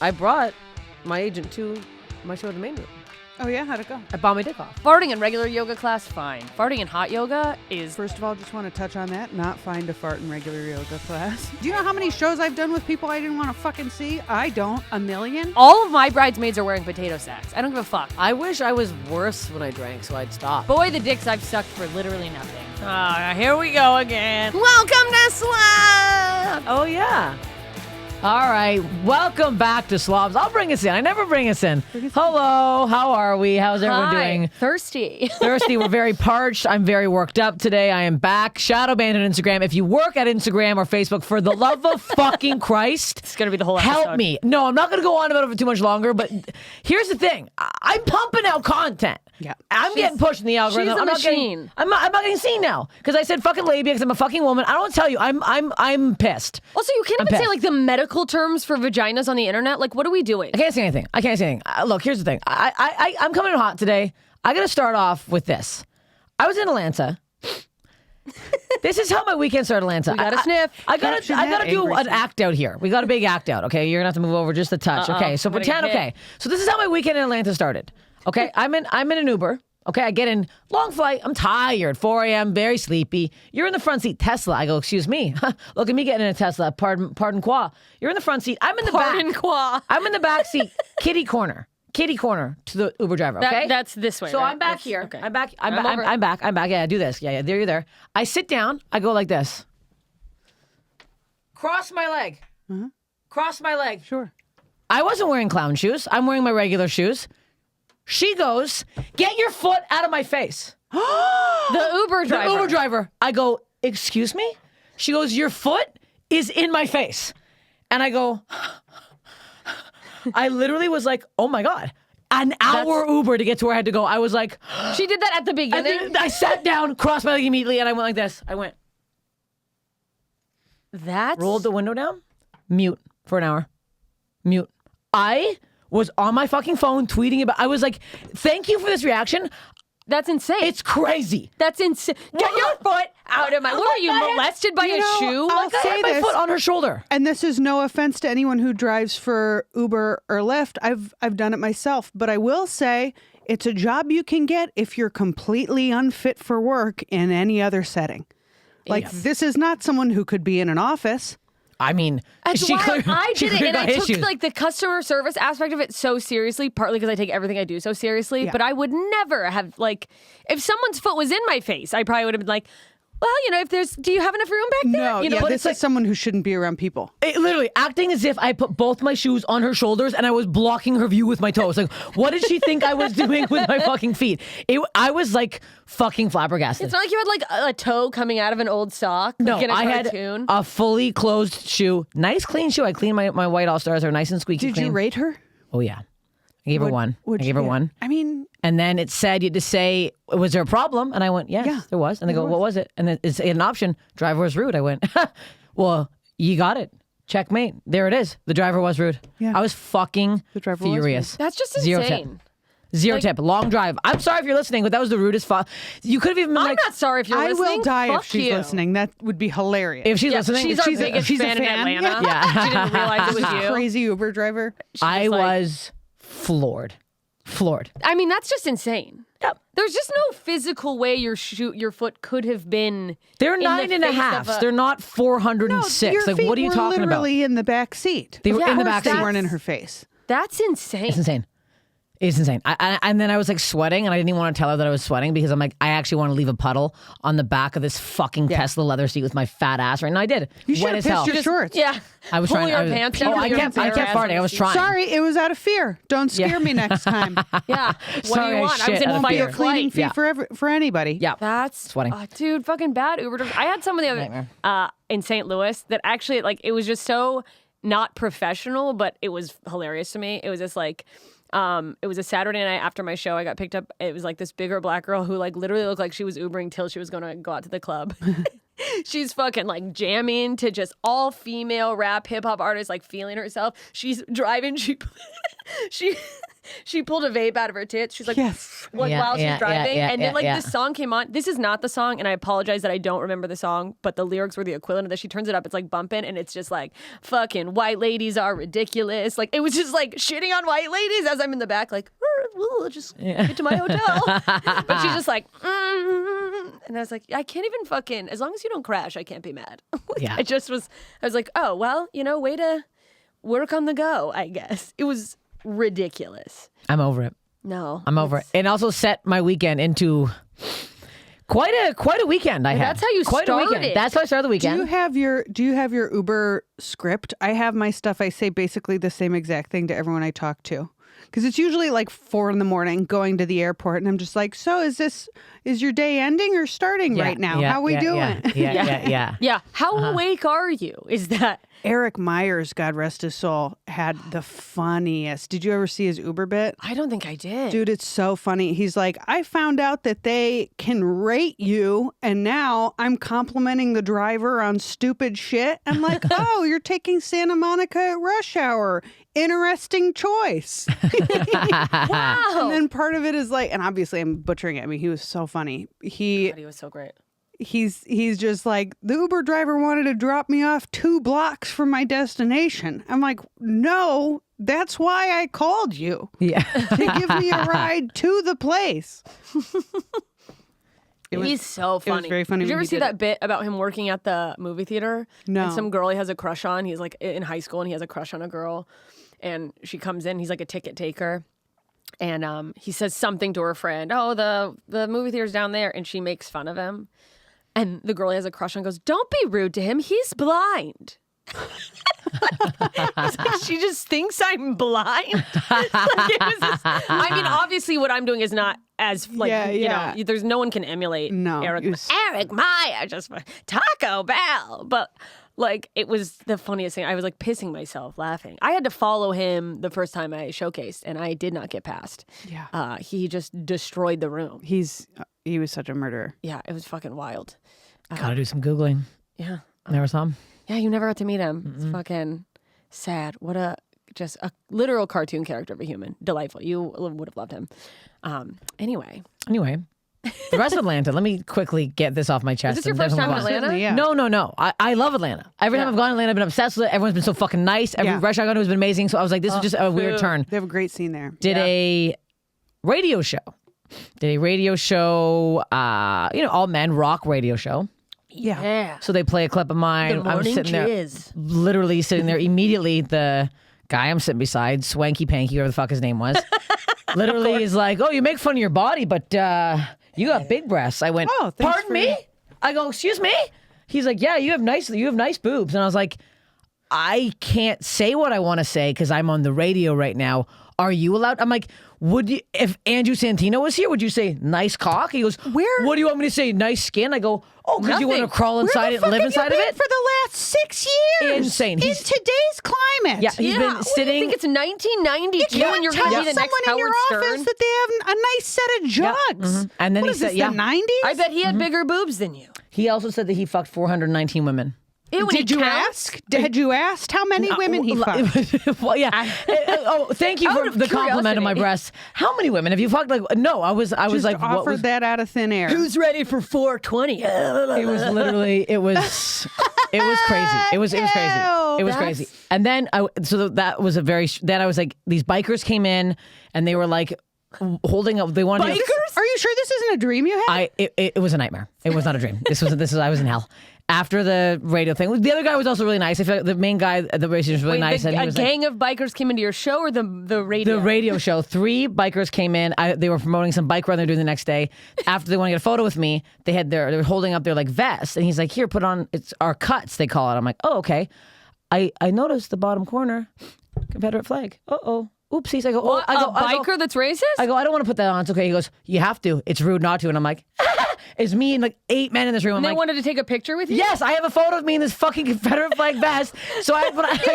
I brought my agent to my show at the main room. Oh, yeah? How'd it go? I bought my dick off. Farting in regular yoga class, fine. Farting in hot yoga is... First of all, just want to touch on that. Not fine to fart in regular yoga class. Do you know how many shows I've done with people I didn't want to fucking see? I don't. A million? All of my bridesmaids are wearing potato sacks. I don't give a fuck. I wish I was worse when I drank, so I'd stop. Boy, the dicks I've sucked for literally nothing. Here we go again. Welcome to Slobs! Oh, yeah. All right. Welcome back to Slobs. I'll bring us in. I never bring us in. Hello. How are we? How's everyone doing? Thirsty. Thirsty. We're very parched. I'm very worked up today. I am back. Shadow banned on Instagram. If you work at Instagram or Facebook, for the love of fucking Christ, It's going to be the whole episode. help me. No, I'm not going to go on about it for too much longer, but here's the thing. I'm pumping out content. Yeah. I'm getting pushed in the algorithm. she's a I'm not machine. getting, I'm not getting seen now because I said fucking labia because I'm a fucking woman. I don't tell you. I'm pissed. Also, you can't I'm even say pissed. like the medical terms for vaginas on the internet. Like, what are we doing? I can't say anything. Look, here's the thing. I'm coming in hot today. I got to start off with this. I was in Atlanta. This is how my weekend started, Atlanta. We got a sniff. I gotta do an act out here. We got a big act out. Okay, you're gonna have to move over just a touch. Okay, so I'm gonna pretend. get hit. Okay, so this is how my weekend in Atlanta started. Okay, I'm in an Uber. Okay, I get in, long flight. I'm tired. 4 a.m. Very sleepy. You're in the front seat, Tesla. I go, excuse me. Look at me getting in a Tesla. Pardon quoi. You're in the front seat. I'm in the Pardon back. quoi. I'm in the back seat, kitty corner to the Uber driver. Okay, That's this way. so right? I'm back That's- here. Okay. I'm back. over. I'm back. Yeah, do this. Yeah. There you're there. I sit down. I go like this. Cross my leg. Cross my leg. Sure. I wasn't wearing clown shoes. I'm wearing my regular shoes. She goes, get your foot out of my face. The Uber The driver. Uber driver. I go, excuse me? She goes, your foot is in my face. And I go, I literally was like, oh my God. An hour Uber to get to where I had to go. I was like, She did that at the and beginning. then I sat down, crossed my leg immediately, and I went like this. I went, That's rolled the window down, mute for an hour. Mute. I was on my fucking phone tweeting about, I was like, thank you for this reaction. That's insane. It's crazy. That's insane. Get your foot out of my. What are you, I had- molested by You a know, shoe? I'll Like, I say had my this. foot on her shoulder. And this is no offense to anyone who drives for Uber or Lyft. I've done it myself, but I will say it's a job you can get if you're completely unfit for work in any other setting. Like this is not someone who could be in an office. I mean, That's she why clearly, I she did it, clearly and I got took issues. like the customer service aspect of it so seriously. Partly because I take everything I do so seriously, Yeah. but I would never have like if someone's foot was in my face, I probably would have been like, well, do you have enough room back there? No, you know, yeah, but this it's like, is someone who shouldn't be around people. It literally acting as if I put both my shoes on her shoulders and I was blocking her view with my toes. Like, what did she think I was doing with my fucking feet? I was like fucking flabbergasted. it's not like you had like a toe coming out of an old sock. No, like in a I had cartoon. a fully closed shoe. Nice clean shoe. I cleaned my white All-Stars. They're nice and squeaky Did clean. you rate her? Oh, yeah. I gave her one. I What'd gave you her get? one. I mean, And then it said, you had to say, was there a problem? And I went, yes, Yeah, there was. And they go, what was it? And then it's an option, driver was rude. I went, well, you got it. Checkmate. There it is. The driver was rude. Yeah. I was fucking The driver was rude. furious. That's just Zero insane. tip. Zero tip. Long drive. I'm sorry if you're listening, but that was the rudest. You could have even been I'm like, not sorry if you're I listening. will die Fuck if she's you. listening. That would be hilarious. if she's Yeah, listening, she's our she's biggest she's a fan in fan. Atlanta. Yeah. She didn't realize it was you. Crazy Uber driver. I like- was floored. Floored. I mean, that's just insane. Yep. There's just no physical way your foot could have been. They're in 9 the and a face half. of a- They're not 406. Your Like, feet what are you were talking about? literally in the back seat. They were Yeah, in the of back They seat. course weren't in her face. That's insane. It's insane. It's insane. And then I was like sweating, and I didn't even want to tell her that I was sweating because I'm like, I actually want to leave a puddle on the back of this fucking Tesla leather seat with my fat ass right now. I did. You should Wet have as hell. pissed your shorts. Yeah. I was Pull trying. your I was, pants oh, down. I your kept entire ass farting. I was on trying. Sorry, it was out of fear. Don't scare me next time. Yeah. What do Sorry, you I want? I was shit in out of fight fear. or Cleaning flight. fee for anybody. Yeah. That's Sweating. dude, fucking bad Uber drivers. I had someone the other in St. Louis that actually like it was just so not professional, but it was hilarious to me. It was just like it was a Saturday night after my show. I got picked up. It was like this bigger black girl who like literally looked like she was Ubering till she was going to go out to the club. She's fucking like jamming to just all female rap hip hop artists, like feeling herself. She's driving. She pulled a vape out of her tits. She's like, Yes. while Yeah, she's driving. yeah, and then yeah. this song came on. This is not the song, and I apologize that I don't remember the song, but the lyrics were the equivalent of this. She turns it up. It's like bumping, and it's just like, fucking white ladies are ridiculous. Like, it was just like shitting on white ladies as I'm in the back, like, we'll just get to my hotel. But she's just like, and I was like, I can't even fucking, as long as you don't crash, I can't be mad. Yeah. I was like, oh, well, way to work on the go, I guess. It was ridiculous. I'm over it. No. I'm over it. And also set my weekend into quite a weekend I had. That's how you quite a weekend. started. That's how I started the Do weekend. you have your Uber script? I have my stuff. I say basically the same exact thing to everyone I talk to. Because it's usually like 4 a.m. going to the airport, and I'm just like, so is your day ending or starting right now? How we doing? Yeah. Yeah. How awake are you? Is that Eric Myers, God rest his soul, had the funniest. Did you ever see his Uber bit? I don't think I did. Dude, it's so funny. He's like, I found out that they can rate you, and now I'm complimenting the driver on stupid shit. I'm like, oh, you're taking Santa Monica at rush hour. Interesting choice. Wow. And then part of it is like, and obviously I'm butchering it. I mean, he was so funny. God, he was so great. He's just like, the Uber driver wanted to drop me off 2 blocks from my destination. I'm like, no, that's why I called you. Yeah. To give me a ride to the place. He's so funny. It was very funny Did you when ever he see did that it. bit about him working at the movie theater? No. And some girl he has a crush on. He's like in high school and he has a crush on a girl. And she comes in. He's like a ticket taker. And he says something to her friend. Oh, the movie theater's down there. And she makes fun of him. And the girl he has a crush on goes, don't be rude to him. He's blind. It's like, she just thinks I'm blind. I mean, obviously what I'm doing is not as like, you know, there's no one can emulate Eric Meyer, just Taco Bell. But like, it was the funniest thing. I was like pissing myself laughing. I had to follow him the first time I showcased and I did not get past. Yeah. He just destroyed the room. He was such a murderer. Yeah, it was fucking wild. Gotta do some Googling. Yeah. Never saw him. Yeah, you never got to meet him. It's fucking sad. What just a literal cartoon character of a human. Delightful. You would have loved him. Anyway. The rest of Atlanta, let me quickly get this off my chest. Is this your first time in Definitely Atlanta? Yeah. No. I love Atlanta. Every time I've gone to Atlanta, I've been obsessed with it. Everyone's been so fucking nice. Every restaurant I've gone to has been amazing. So I was like, this is just a weird turn. They have a great scene there. Did a radio show. All men rock radio show. Yeah. So they play a clip of mine. The I was morning sitting there, jizz. literally sitting there. Immediately, the guy I'm sitting beside, Swanky Panky, whatever the fuck his name was, literally is like, "Oh, you make fun of your body, but you got big breasts." I went, Oh, thanks "Pardon for- me?" I go, "Excuse me?" He's like, "Yeah, you have nice boobs," and I was like, "I can't say what I want to say because I'm on the radio right now. Are you allowed?" I'm like, "Would you, if Andrew Santino was here, would you say nice cock?" He goes, Where- What do you want me to say? Nice skin? I go, "Oh, because you want to Nothing. crawl inside it and live inside of it." For the last 6 years. Insane. In He's- today's climate. Yeah, he's been What do you sitting. think it's 1992 and you're going to be the next someone in your Howard office Stern? that they have a nice set of jugs. And then What he is said, this, "Yeah." the 90s? I bet he had bigger boobs than you. He also said that he fucked 419 women. Ew, and Did he you counts? ask? Had you asked how many women he fucked? Well, yeah. Oh, thank you Out for of the compliment of my curiosity. breasts. How many women have you fucked? Like, no, I was Just like, what offered was? that out of thin air. Who's ready for 420? It was literally. It was crazy. It was crazy. It was crazy. And then that was a very. Then I was like, these bikers came in and they were like holding up. They wanted. Are you sure this isn't a dream you had? It was a nightmare. It was not a dream. This was I was in hell. After the radio thing, the other guy was also really nice. I feel like the main guy at the radio station was really nice. And he A was gang of bikers came into your show or the radio? the radio show. 3 bikers came in. They were promoting some bike run they're doing the next day. After they want to get a photo with me, they were holding up their like vests, and he's like, "Here, put on it's our cuts." They call it. I'm like, "Oh, okay." I noticed the bottom corner, Confederate flag. Oopsies. I go, What, a biker that's racist? I go, "I don't want to put that on." It's okay. He goes, "You have to. It's rude not to." And I'm like, is me and like 8 men in this room. I'm They like, wanted to take a picture with you? yes, I have a photo of me in this fucking Confederate flag vest. So I put it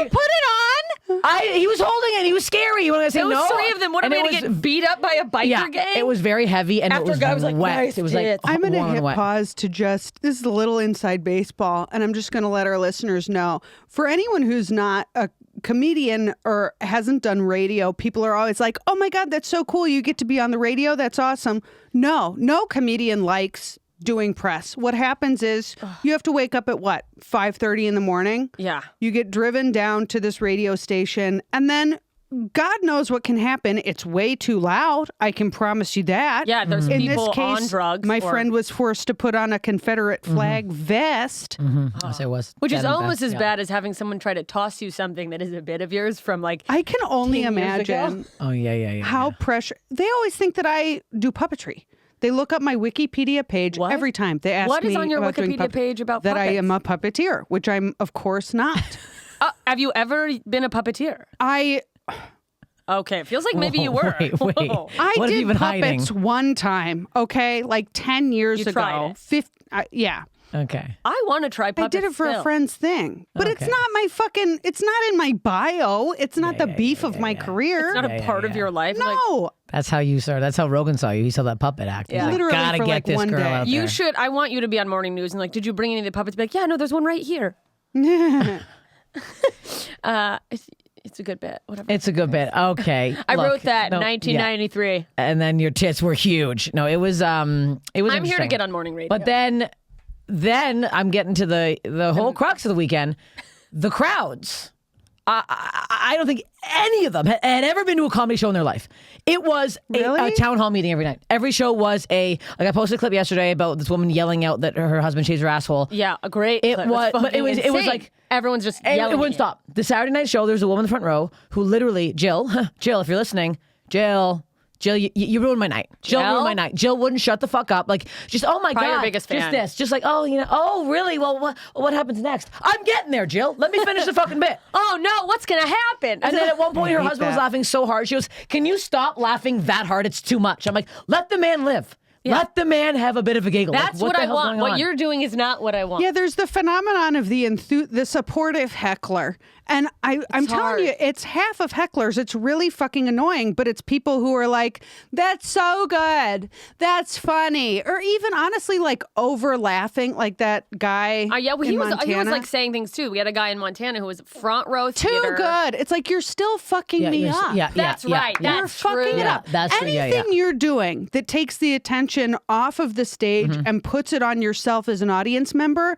on. He was holding it. He was scary. You want to say There was no? 3 of them. What are And we it going to was- get beat up by a biker Yeah, gang? it was very heavy and After it was a guy was like, wet. nice It was like tits. I'm going to warm and hit wet. pause to just, this is a little inside baseball, and I'm just going to let our listeners know. For anyone who's not a comedian or hasn't done radio, people are always like, oh my God, that's so cool. You get to be on the radio. That's awesome. No comedian likes doing press. What happens is you have to wake up at 5:30 in the morning? Yeah. You get driven down to this radio station, and then God knows what can happen. It's way too loud. I can promise you that. Yeah, there's In people this case, on drugs. my or- friend was forced to put on a Confederate flag vest. Yes, it was. Which is Denim almost vest, as yeah. bad as having someone try to toss you something that is a bit of yours from like I can only 10 years ago. imagine Oh yeah. how pressure. They always think that I do puppetry. They look up my Wikipedia page What? every time. They ask What me is on your about doing Wikipedia page about that I puppets? am a puppeteer, which I'm of course not. Have you ever been a puppeteer? I Okay, it feels like maybe you were. Wait. Whoa. I What have did you been puppets hiding? one time. Okay, like 10 years You ago. tried it. Yeah. Okay. I want to try puppets. I did it for still. a friend's thing, but it's Okay. not my fucking. It's not in my bio. It's not the beef of my career. It's not a part of your life. Like, no, That's how you started. That's how Rogan saw you. He saw that puppet act. He's Yeah. like, Literally gotta for, get like, this one girl day. out you there. should. I want you to be on morning news and like, did you bring any of the puppets? Be like, yeah, no, there's one right here. It's a good bit. Whatever. It's a good bit. Okay. I Look, wrote that in no, 1993. yeah. And then your tits were huge. No, it was I'm here to interesting. get on morning radio. But then I'm getting to the whole crux of the weekend. The crowds. I don't think any of them had ever been to a comedy show in their life. It was a Really? town hall meeting every night. Every show was like I posted a clip yesterday about this woman yelling out that her husband shaves her asshole. yeah, a great. It clip. was- but fucking it was insane. like- everyone's just And yelling. it wouldn't at you. stop. The Saturday night show, there's a woman in the front row who literally, Jill, if you're listening, Jill, you ruined my night. Jill ruined my night. Jill wouldn't shut the fuck up. Like, just, oh my Probably God. your biggest just fan. this. Just like, oh, really? Well, what happens next? I'm getting there, Jill. Let me finish the fucking bit. Oh no, what's gonna happen? And then at one point, her hate husband was that. laughing so hard. She goes, can you stop laughing that hard? It's too much. I'm like, let the man live. Let the man have a bit of a giggle. That's like, what the I hell's want. going What on? you're doing is not what I want. yeah. There's the phenomenon of the supportive heckler, and I'm hard. telling you, it's half of hecklers. It's really fucking annoying, but it's people who are like, "That's so good, that's funny," or even honestly, like over laughing, like that guy. Yeah, well, in he was Montana. like saying things too. We had a guy in Montana who was front row Too theater. good. It's like you're still fucking me you're- up. That's right. yeah. You're That's fucking true. it up. Yeah, that's true. Yeah, Anything yeah. you're doing that takes the attention off of the stage and puts it on yourself as an audience member,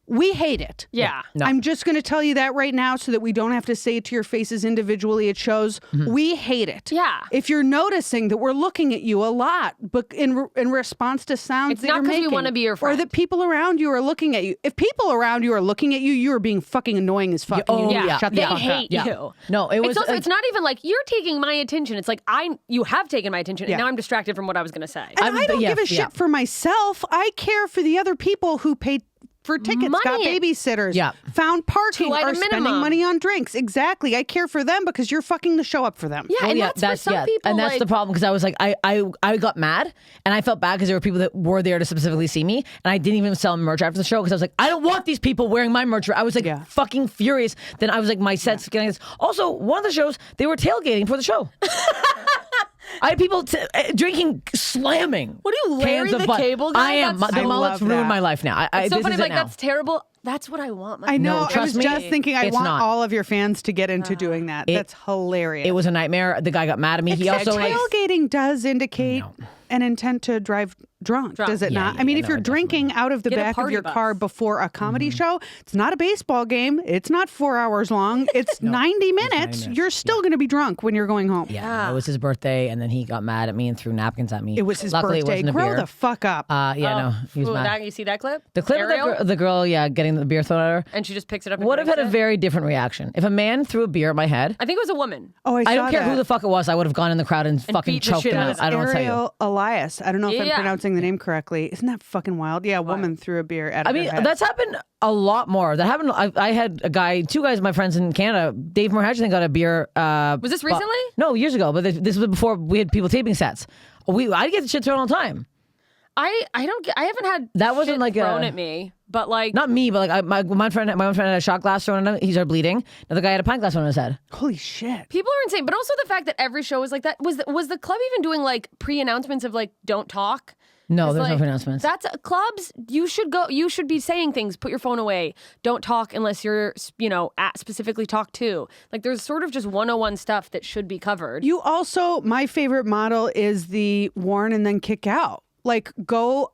we hate it. Yeah. No. I'm just going to tell you that right now so that we don't have to say it to your faces individually. It shows we hate it. Yeah. If you're noticing that we're looking at you a lot, but in response to sounds It's that not you're 'cause we making, wanna be your or friend. that people around you are looking at you. If people around you are looking at you, you are being fucking annoying as fuck. oh, and you need to yeah. shut the They fuck up. hate Yeah. you. No, it was It's also like- it's not even like you're taking my attention. It's like you have taken my attention, Yeah. and now I'm distracted from what I was going to say. And I don't yeah, give a shit yeah. for myself. I care for the other people who paid for tickets, got Money. babysitters, Yeah. found parking, Two-item are spending minimum. money on drinks. Exactly. I care for them because you're fucking the show up for them. Yeah, Well, and yeah, that's for some people. and that's like, the problem because I was like, I got mad and I felt bad because there were people that were there to specifically see me, and I didn't even sell merch after the show because I was like, I don't want these people wearing my merch. I was like fucking furious. Then I was like, my set's getting this. Also, one of the shows they were tailgating for the show. I had people drinking, slamming. What are you, Larry cans of the Bud. Cable Guy? I am. That's- The I mullets love ruined that. my life now. It's so this funny. is it Like now. that's terrible. That's what I want. I know. No, I was trust me, just thinking I it's want not. all of your fans to get into doing that. That's hilarious. It was a nightmare. The guy got mad at me. He also like, tailgating does indicate an intent to drive drunk, does it Yeah, not? yeah, I mean, yeah, if no, you're it drinking out of the Get a back of party your bus. car before a comedy show, it's not a baseball game. It's not 4 hours long. It's 90 minutes. You're still going to be drunk when you're going home. yeah, it was his birthday, and then he got mad at me and threw napkins at me. It was his Luckily, birthday. It wasn't a Grow beer. the fuck up. Yeah, no, he was Ooh, mad. that, you see that clip? The clip Ariel? of the girl, getting the beer thrown at her, And she just picks it up. And would have had a drinks it? very different reaction. If a man threw a beer at my head, I think it was a woman. Oh, I I saw don't care that. who the fuck it was, I would have gone in the crowd and fucking beat the choked shit them out out. of I don't know what to tell you. Ariel Elias. I don't know if I'm Yeah. pronouncing the name correctly. Isn't that fucking wild? Yeah, a woman threw a beer at I her mean, head. that's happened a lot more. That happened. I had two guys, my friends in Canada. Dave Merhadjian got a beer. Was this recently? No, years ago. But this was before we had people taping sets. I get the shit thrown all the time. I haven't had That wasn't shit like thrown at me, but like not me, but like my one friend had a shot glass thrown at him. He started bleeding. Another guy had a pint glass thrown on his head. Holy shit. people are insane. But also the fact that every show is like that. Was the club even doing like pre-announcements of like don't talk? No, It's there's no like, pronouncements. That's clubs. You should go. You should be saying things. Put your phone away. Don't talk unless you're, specifically talk to. Like there's sort of just 101 stuff that should be covered. You also, my favorite model is the warn and then kick out. Like go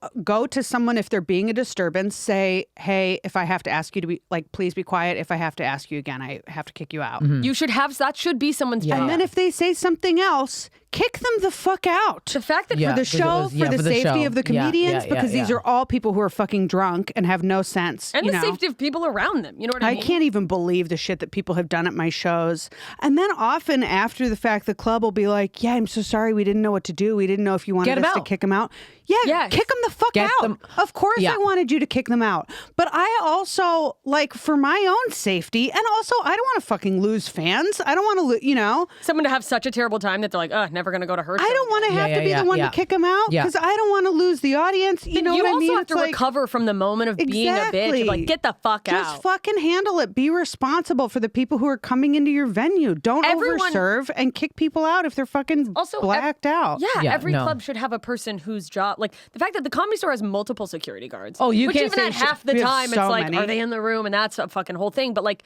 to someone if they're being a disturbance, say, hey, if I have to ask you to be like, please be quiet. If I have to ask you again, I have to kick you out. You should have that should be someone's job. And then if they say something else, kick them the fuck out. The fact that Yeah. For the 'cause it show, was- for yeah, the for the safety show. of the Yeah, comedians, yeah, because these yeah. are all people who are fucking drunk and have no sense. and you the know? safety of people around them. You know what I I mean? can't even believe the shit that people have done at my shows. And then often after the fact, the club will be like, yeah, I'm so sorry. We didn't know what to do. We didn't know if you wanted Get 'em us to out. kick them out. Yeah, Yes. kick them the fuck Get out. them- Of course Yeah. I wanted you to kick them out. But I also, like, for my own safety, and also I don't want to fucking lose fans. I don't want to, Someone to have such a terrible time that they're like, never going to go to her show. I don't want to have to be the one to kick them out Yeah. because I don't want to lose the audience. You know you what I also mean? have It's to like, recover from the moment of being a bitch. Exactly. Of like, get the fuck just out. fucking handle it. Be responsible for the people who are coming into your venue. Don't Everyone- overserve and kick people out if they're fucking Also, blacked out. Yeah, Yeah, every no. club should have a person whose job, like the fact that the Comedy Store has multiple security guards. Oh, you which can't even say at shit. half the We have time, so it's like, many. are they in the room? And that's a fucking whole thing. But like,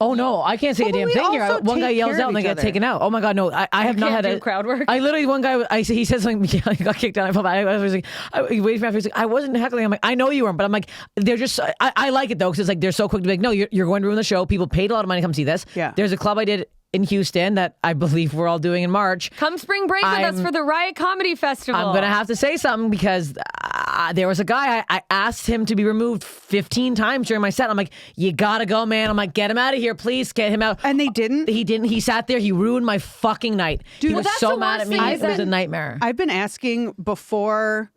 Oh no, I can't say Well, a damn we thing here. also One guy take yells care out of and they each get other. taken out. Oh my god, no! I have not can't had do a crowd work? I literally one guy. He said something. He got kicked out. I felt bad. I was like, he waited for me. He's like, I wasn't heckling. I'm like, I know you weren't, but I'm like, they're just. I like it though because it's like they're so quick to be like, no, you're going to ruin the show. People paid a lot of money to come see this. Yeah. There's a club I did in Houston that I believe we're all doing in March. come spring break with us I'm- for the Riot Comedy Festival. I'm gonna have to say something because there was a guy I asked him to be removed 15 times during my set. I'm like, you gotta go, man. I'm like, get him out of here, please, get him out. And they didn't? He didn't. He sat there. He ruined my fucking night. He well, was that's so the mad worst at me. thing It is was that- a nightmare. I've been asking before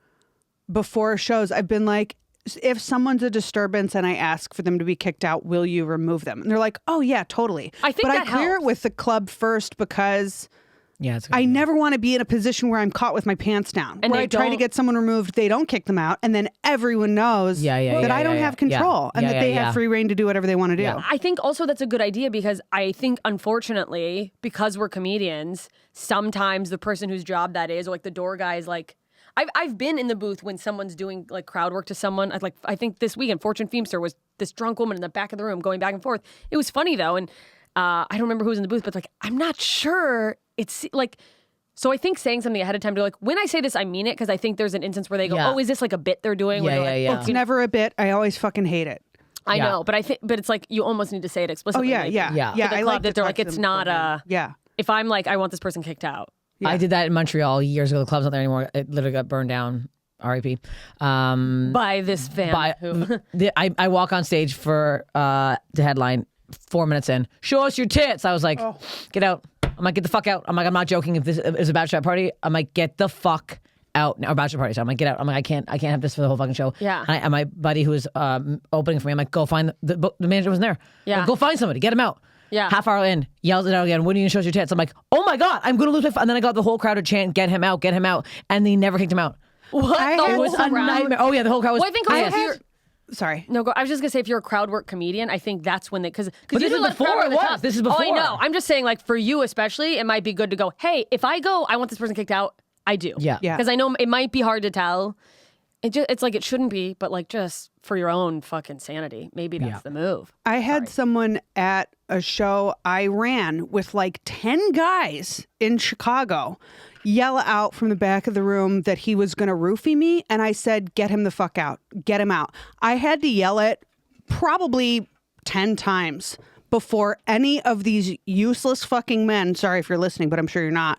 shows, I've been like, if someone's a disturbance and I ask for them to be kicked out, will you remove them? And they're like, oh yeah, totally. I think but that I clear helps. it with the club first because Yeah, it's good. I never want to be in a position where I'm caught with my pants down. And where they I try to don't- get someone removed, they don't kick them out, and then everyone knows Yeah, that I don't yeah, have control and yeah, that they yeah. have free reign to do whatever they want to do. Yeah. I think also that's a good idea because I think unfortunately, because we're comedians, sometimes the person whose job that is, or like the door guy is like, I've been in the booth when someone's doing like crowd work to someone. I think this weekend, Fortune Feimster was this drunk woman in the back of the room going back and forth. It was funny though, and I don't remember who was in the booth, but like I'm not sure. It's like. So I think saying something ahead of time to like, when I say this, I mean it, because I think there's an instance where they go, Yeah. oh, is this like a bit they're doing? Where Yeah, they're yeah, like, yeah. It's never a bit. I always fucking hate it. I Yeah. know, but it's like you almost need to say it Oh explicitly. yeah, maybe. yeah, Yeah. yeah. To the I club like that to they're talk like, to it's them not beforehand. Yeah. If I'm like, I want this person kicked out. Yeah. I did that in Montreal years ago. The club's not there anymore. It literally got burned down. R.I.P. By this fan. who, I walk on stage for the headline 4 minutes in. Show us your tits. I was like, get out. I'm like, get the fuck out. I'm like, I'm not joking. If this is a bachelor party, I'm like, get the fuck out. Or bachelor party. So I'm like, get out. I'm like, I can't have this for the whole fucking show. Yeah. And my buddy who was opening for me, I'm like, go find the manager wasn't there. Yeah. Like, go find somebody. Get him out. Yeah. Half hour in, yells it out again. When are you gonna show us your tits? I'm like, oh my god, I'm gonna lose my. And then I got the whole crowd to chant, get him out, and they never kicked him out. what? I The had It whole was a crowd? nightmare. Oh yeah, the whole crowd was. Well, I think also pissed. if you're, Sorry. no, I was just gonna say if you're a crowd work comedian, I think that's when they because But you this do is let crowd before work it the was. top. This is Oh, I before. know. I'm just saying, like for you especially, it might be good to go. Hey, if I go, I want this person kicked out. I do. Yeah. Yeah. Because I know it might be hard to tell. It's like it shouldn't be, but like just for your own fucking sanity, maybe that's the move. I had someone at a show I ran with like 10 guys in Chicago yell out from the back of the room that he was going to roofie me. And I said, get him the fuck out. Get him out. I had to yell it probably 10 times before any of these useless fucking men, sorry if you're listening, but I'm sure you're not,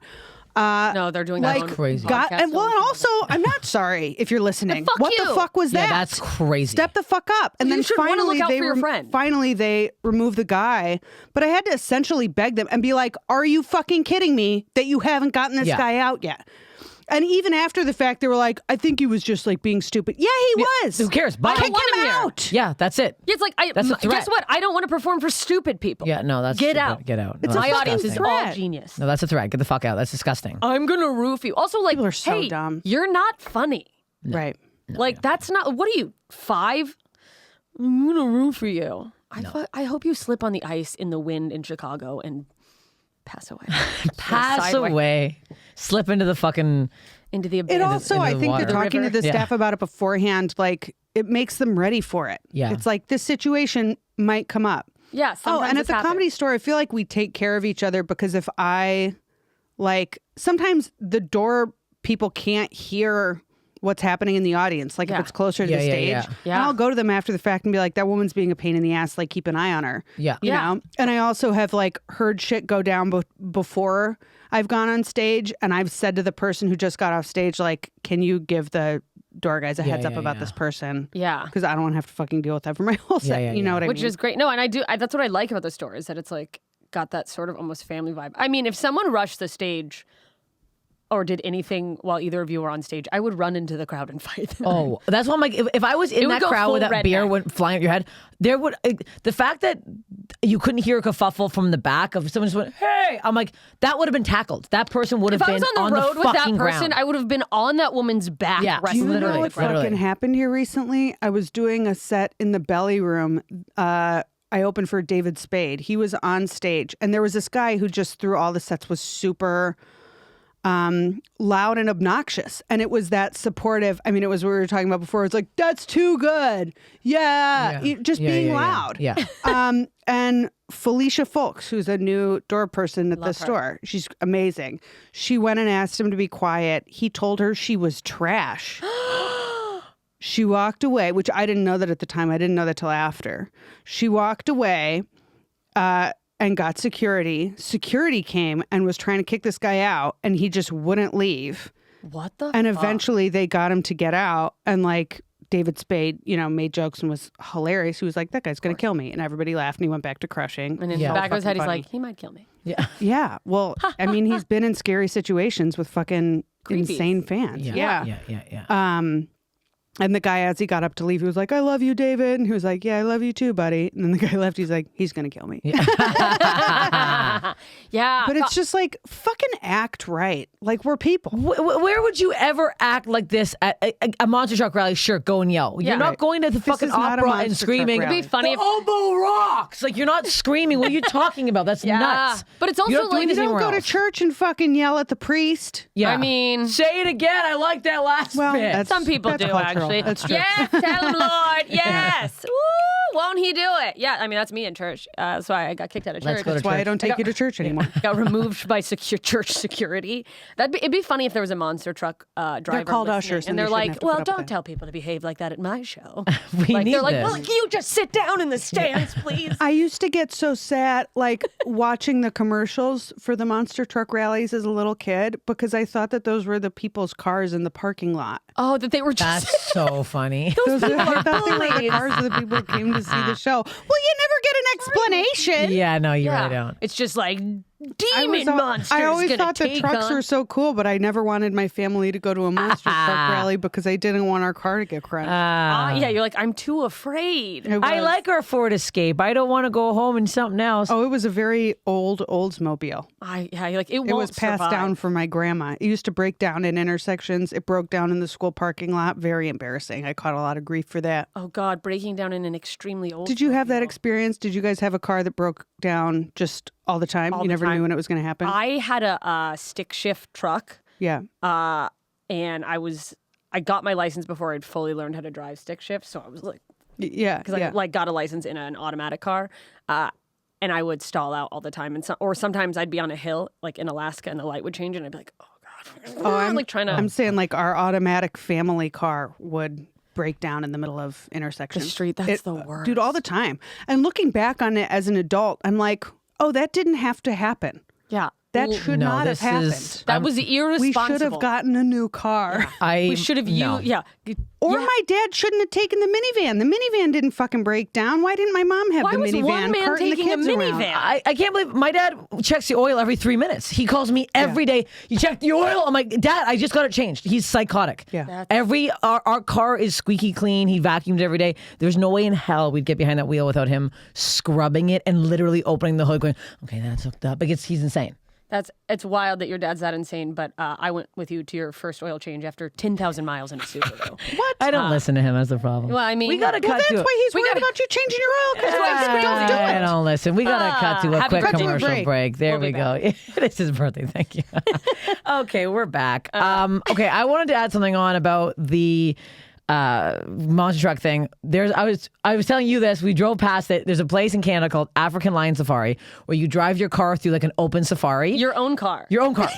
No, they're doing that like on crazy. got, podcasts and well, all and the also, I'm not sorry if you're listening. fuck What you. the fuck was Yeah, that? that's crazy. Step the fuck up. And You then should wanna finally look out they for your friend. finally they removed the guy. But I had to essentially beg them and be like, "Are you fucking kidding me that you haven't gotten this Yeah. guy out yet?" And even after the fact, they were like, "I think he was just like being stupid." Yeah, he was. Who cares? Bye. I don't Kick want him him here. out. Yeah, that's it. Yeah, it's like That's a threat. guess what? I don't want to perform for stupid people. Yeah, no, that's Get stupid. out. Get out. It's no, a My that's audience is disgusting. all threat. genius. No, that's a threat. Get the fuck out. That's disgusting. I'm gonna roof you. Also, like, People are so hey, dumb. you're not funny. Right. Like that's not. What are you 5? I'm gonna root for you. I hope you slip on the ice in the wind in Chicago and pass away. Pass away. Slip into the fucking... Into the abyss. It also, I think they're talking to the staff about it beforehand. Like, it makes them ready for it. Yeah. It's like this situation might come up. Yeah. And at the Comedy Store, I feel like we take care of each other because if sometimes the door people can't hear what's happening in the audience. Like if it's closer to the stage. And I'll go to them after the fact and be like, that woman's being a pain in the ass. Like, keep an eye on her. Yeah. You know? And I also have like heard shit go down before I've gone on stage. And I've said to the person who just got off stage, like, can you give the door guys a heads up about this person? Yeah. Because I don't want to have to fucking deal with that for my whole set. You know what I mean? Which is great. No, and that's what I like about the store is that it's like got that sort of almost family vibe. I mean, if someone rushed the stage or did anything while either of you were on stage, I would run into the crowd and fight them. Oh, that's why I'm like, if I was in that crowd with that beer went flying at your head, there would, the fact that you couldn't hear a kerfuffle from the back of someone just went, hey, I'm like, that would have been tackled. That person would have been on the fucking ground. If I was on the road with that person, I would have been on that woman's back. Yeah, Do you know what fucking happened here recently? I was doing a set in the Belly Room. I opened for David Spade. He was on stage, and there was this guy who just through all the sets was super loud and obnoxious. And it was that supportive. I mean, it was what we were talking about before. It's like, that's too good. Yeah. Just being loud. Yeah. And Felicia Folks, who's a new door person at the store. She's amazing. She went and asked him to be quiet. He told her she was trash. She walked away, which I didn't know that at the time. I didn't know that till after. She walked away and got security. Security came and was trying to kick this guy out, and he just wouldn't leave. What the And fuck? eventually they got him to get out, and like David Spade, made jokes and was hilarious. He was like, that guy's going to kill me. And everybody laughed, and he went back to crushing. And in the back of his head, he's like, he might kill me. Yeah. Yeah. Well, I mean, he's been in scary situations with fucking insane fans. Yeah. And the guy, as he got up to leave, he was like, I love you, David. And he was like, yeah, I love you too, buddy. And then the guy left. He's like, he's going to kill me. Yeah. But it's just like, fucking act right. Like, we're people. Where would you ever act like this at a monster truck rally? Sure, go and yell. You're not going to the fucking is not a opera monster and truck screaming. rally. It'd be funny the oboe rocks. Like, you're not screaming. What are you talking about? That's nuts. But it's also you don't do like- this You don't anywhere go to else. church and fucking yell at the priest. Yeah. I mean, say it again. I like that last bit. some people do cultural. actually. That's true. Yes, tell him, Lord. Yes. Woo, won't he do it? Yeah, I mean, that's me in church. That's why I got kicked out of Let's church. go to That's why I don't take you to church anymore. Got removed by church security. It'd be funny if there was a monster truck driver. called listening, ushers, and and they're they shouldn't like, have to "Well, put up with don't it." tell people to behave like that at my show." We need they're like, this. "Well, you just sit down in the stands, please." I used to get so sad, like watching the commercials for the monster truck rallies as a little kid, because I thought that those were the people's cars in the parking lot. Oh, that they were just. That's so funny. I thought they were the cars of the people who came to see the show. Well, you never get an explanation. Yeah, no, you really don't. It's just like demon monsters. I always gonna thought the take trucks on. were so cool, but I never wanted my family to go to a monster truck rally because I didn't want our car to get crushed. Yeah, you're like, I'm too afraid. I like our Ford Escape. I don't want to go home in something else. Oh, it was a very old Oldsmobile. You're like, it It was passed down from my grandma. It used to break down in intersections. It broke down in the school parking lot. Very embarrassing. I caught a lot of grief for that. Oh God, breaking down in an extremely old. Did you have that experience? Did you guys have a car that broke down just all the time? You never knew when it was going to happen? I had a stick shift truck, Yeah. and I got my license before I'd fully learned how to drive stick shift. So I was like, Yeah. because I like got a license in an automatic car, and I would stall out all the time, and or sometimes I'd be on a hill like in Alaska, and the light would change, and I'd be like, oh God, I'm like trying to. I'm saying like our automatic family car would break down in the middle of intersections. The street, that's the worst. Dude, all the time. And looking back on it as an adult, I'm like, oh, that didn't have to happen. Yeah. That should no, not have this happened. is- That was irresponsible. We should have gotten a new car. We should have no. Or my dad shouldn't have taken the minivan. The minivan didn't fucking break down. Why didn't my mom have Why the was minivan? one man carting the taking a kids around? minivan? I can't believe my dad checks the oil every 3 minutes. He calls me every day. You check the oil? I'm like, Dad, I just got it changed. He's psychotic. Yeah. Our car is squeaky clean. He vacuums every day. There's no way in hell we'd get behind that wheel without him scrubbing it and literally opening the hood, going, okay, that's hooked up. Like he's insane. It's wild that your dad's that insane, but I went with you to your first oil change after 10,000 miles in a Subaru. What? I don't listen to him. That's the problem. Well, I mean, we gotta Well, cut that's to. why he's worried about you changing your oil because don't do it. I don't listen. We gotta cut to a happy quick birthday. commercial break. There We'll we be go. It is his birthday. Thank you. Okay, we're back. Okay, I wanted to add something on about the monster truck thing. I was telling you this. We drove past it. There's a place in Canada called African Lion Safari where you drive your car through like an open safari. your own car. Your own car.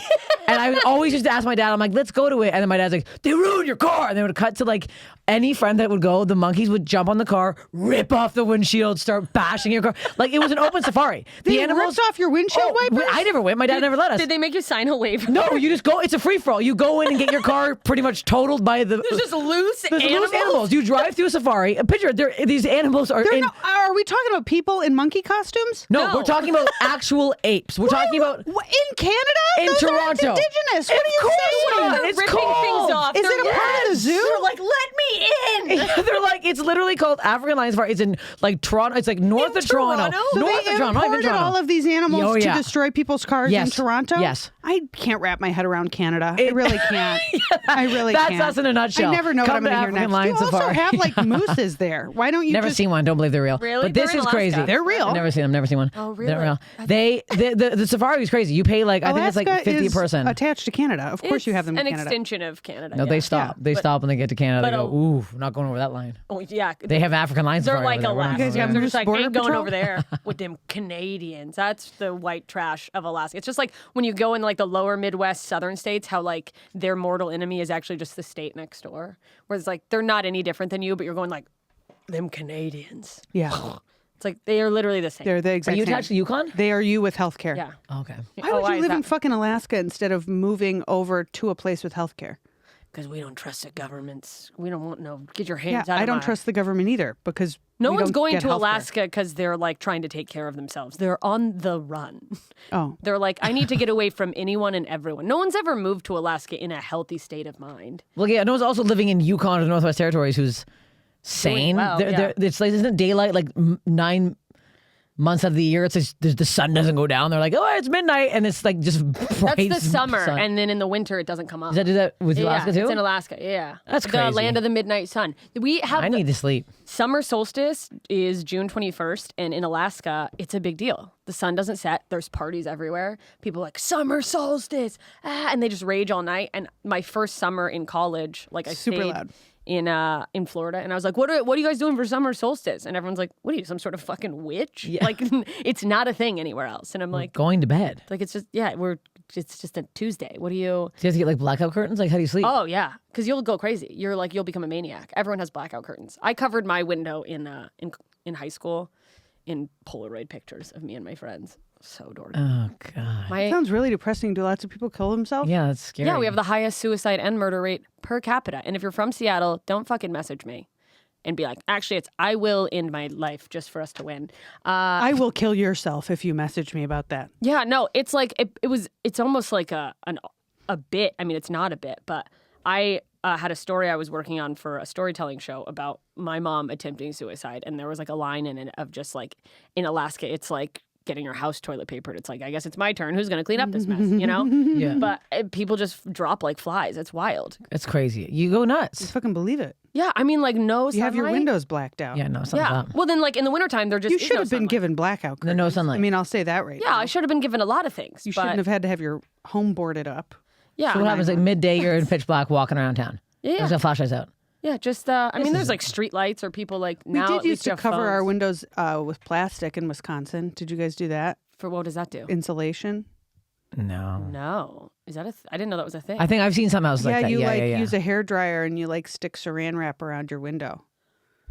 And I would always used to ask my dad, I'm like, let's go to it. And then my dad's like, they ruined your car. And they would cut to like any friend that would go, the monkeys would jump on the car, rip off the windshield, start bashing your car. Like it was an open safari. They ripped off your windshield wipers? I never went. My dad never let us. Did they make you sign a waiver? No, you just go. It's a free for all. You go in and get your car pretty much totaled by the. There's just loose There's animals. loose animals. You drive through a safari. A picture. These animals are in. Are we talking about people in monkey costumes? No, No. we're talking about actual apes. We're talking about In Canada? in Those Toronto. aren't indigenous. What are you course saying? not. They're It's ripping cold. things off. Is They're- it a part of the zoo? They're like, let me in. They're like, it's literally called African Lion Safari. It's in like Toronto. It's like north of Toronto. Toronto? So North they of Toronto. Not even imported Toronto. all of these animals Oh, yeah. to destroy people's cars Yes. in Toronto? Yes. I can't wrap my head around Canada. I really can't. I really That's can't. us in a nutshell. I never know Come what I'm to going to hear African next. Lion You also Safari. have like mooses there. Why don't you Never just... seen one. Don't believe they're real. Really? But this They're in is Alaska. crazy. They're real. I've never seen them. Never seen one. Oh, They're really? real. The safari was crazy. You pay like I think it's like Alaska 50 is a person. attached to Canada. Of course you have them in an Canada. extension of Canada. No, yeah. they stop. They stop when they get to Canada. They But, go, ooh, we're not going over that line. Oh, yeah. They have African Lion They're Safari. like over there. We're not Alaska. going You guys have over They're there. just like, Border ain't going Patrol? over there with them Canadians. That's the white trash of Alaska. It's just like when you go in like the lower Midwest, southern states, how like their mortal enemy is actually just the state next door. Whereas like they're not any different than you, but you're going like, them Canadians. Yeah. It's like they are literally the same. They're the Are exact you same. attached to Yukon? They are you with healthcare. Yeah. Okay. Why would you is live in that? fucking Alaska instead of moving over to a place with healthcare? Because we don't trust the governments. We don't want no. Get your Yeah, hands out of I don't my- trust the government either because No we one's don't going get to healthcare. Alaska because they're like trying to take care of themselves. They're on the run. Oh, They're like, I need to get away from anyone and everyone. No one's ever moved to Alaska in a healthy state of mind. Well, yeah, no one's also living in Yukon or the Northwest Territories who's sane. well, yeah. It's like, isn't daylight like 9 months out of the year? It's just, the sun doesn't go down. They're like, oh, it's midnight, and it's like just bright That's the summer, sun. and then in the winter it doesn't come up. Does that do that with Alaska yeah, too? it's in Alaska. Yeah, That's the crazy. land of the midnight sun. We have I need to sleep. summer solstice is June 21st, and in Alaska it's a big deal. The sun doesn't set. There's parties everywhere. People are like summer solstice, and they just rage all night. And my first summer in college, like I Super stayed loud. in Florida, and I was like, what are you guys doing for summer solstice? And everyone's like, what are you, some sort of fucking witch? Yeah. Like it's not a thing anywhere else. And I'm like, Going to bed. it's just it's just a Tuesday. What do you? Do you have to get like blackout curtains? Like, how do you sleep? Oh yeah, because you'll go crazy. You'll become a maniac. Everyone has blackout curtains. I covered my window in high school in Polaroid pictures of me and my friends. So dorky. Oh, God. My sounds really depressing. Do lots of people kill themselves? Yeah, that's scary. yeah, we have the highest suicide and murder rate per capita. And if you're from Seattle, don't fucking message me and be like, actually, I will end my life just for us to win. I will kill yourself if you message me about that. Yeah, no, it's like it's almost like a bit. I mean, it's not a bit, but I had a story I was working on for a storytelling show about my mom attempting suicide, and there was like a line in it of just like in Alaska, it's like getting your house toilet papered. It's like, I guess it's my turn. Who's going to clean up this mess? You know? Yeah. But people just drop like flies. It's wild. It's crazy. You go nuts. Fucking believe it. Yeah, I mean, like no You have your sunlight. windows blacked out. Yeah, no, something's Yeah. up. Well, then, like in the wintertime, they're just You is should no have been sunlight. given blackout curtains. No sunlight. I mean, I'll say that right Yeah, now. I should have been given a lot of things. You but, shouldn't have had to have your home boarded up. Yeah, So what happens like midday, you're in pitch black walking around town. Yeah. There's no flashlights out. yeah, just I mean, there's like street lights or people like We now. did at used least to you have cover our phones. windows with plastic in Wisconsin. Did you guys do that? For what does that do? Insulation? No. No, is that I didn't know that was a thing. I think I've seen something else like yeah, that. you yeah, use a hair dryer and you like stick saran wrap around your window.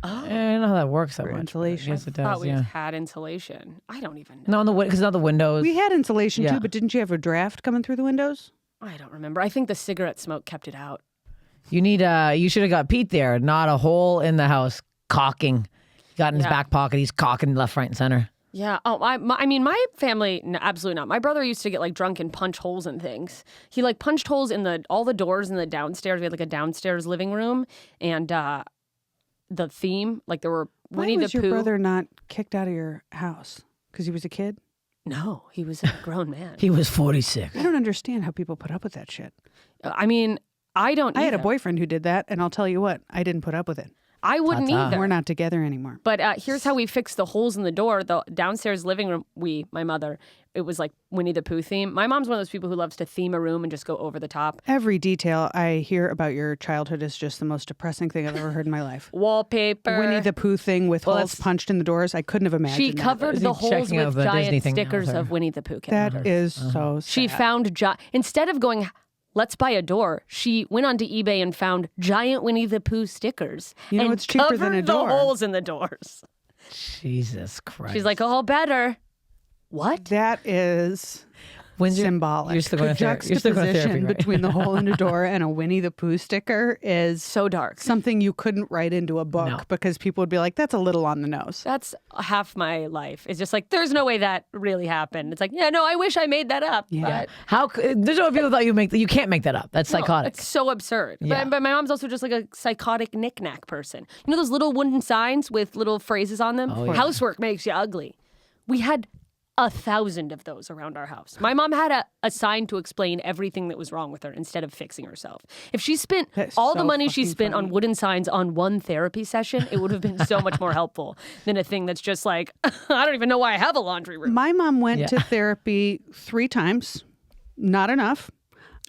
Oh, I don't know how that works that For much. but insulation. Yes, it thought does. we Yeah. had insulation. I don't even know. No, on the because not the windows. We had insulation Yeah. too, but didn't you have a draft coming through the windows? I don't remember. I think the cigarette smoke kept it out. You need you should have got Pete there, not a hole in the house cocking. He got in his Yeah. back pocket. He's cocking left, right, and center. Yeah. Oh, I mean, my family, no, absolutely not. My brother used to get like drunk and punch holes in things. He like punched holes in all the doors in the downstairs. We had like a downstairs living room, and the theme, like there were Why Winnie was the your Pooh. brother not kicked out of your house? Because he was a kid? No, he was a grown man. He was 46. I don't understand how people put up with that shit. I mean, I don't I had a either. boyfriend who did that, and I'll tell you what, I didn't put up with it. I wouldn't Ta-ta. either. We're not together anymore. But here's how we fixed the holes in the door. The downstairs living room, my mother, it was like Winnie the Pooh theme. My mom's one of those people who loves to theme a room and just go over the top. Every detail I hear about your childhood is just the most depressing thing I've ever heard in my life. Wallpaper. Winnie the Pooh thing with holes that's- punched in the doors. I couldn't have imagined She that. covered Is the he holes checking out with the Disney giant thing stickers with her? of Winnie the Pooh. That is so sad. She found, instead of going, let's buy a door, she went onto eBay and found giant Winnie the Pooh stickers. You know and what's cheaper than a covered door? the holes in the doors. Jesus Christ. She's like, oh, better. What? That is symbolic. You're still going the to therapy. You're still going to therapy, juxtaposition right? between the hole in a door and a Winnie the Pooh sticker is So dark. something you couldn't write into a book No. because people would be like, that's a little on the nose. That's half my life. It's just like, there's no way that really happened. It's like, yeah, no, I wish I made that up. Yeah. But There's no people that you can't make that up. That's psychotic. it's so absurd. Yeah. But my mom's also just like a psychotic knick-knack person. You know those little wooden signs with little phrases on them? yeah. Housework makes you ugly. We had 1,000 of those around our house. My mom had a sign to explain everything that was wrong with her instead of fixing herself. If she spent That's all the so money she fucking spent on funny. wooden signs on one therapy session, it would have been so much more helpful than a thing that's just like, I don't even know why I have a laundry room. My mom went Yeah. to therapy 3 times, not enough.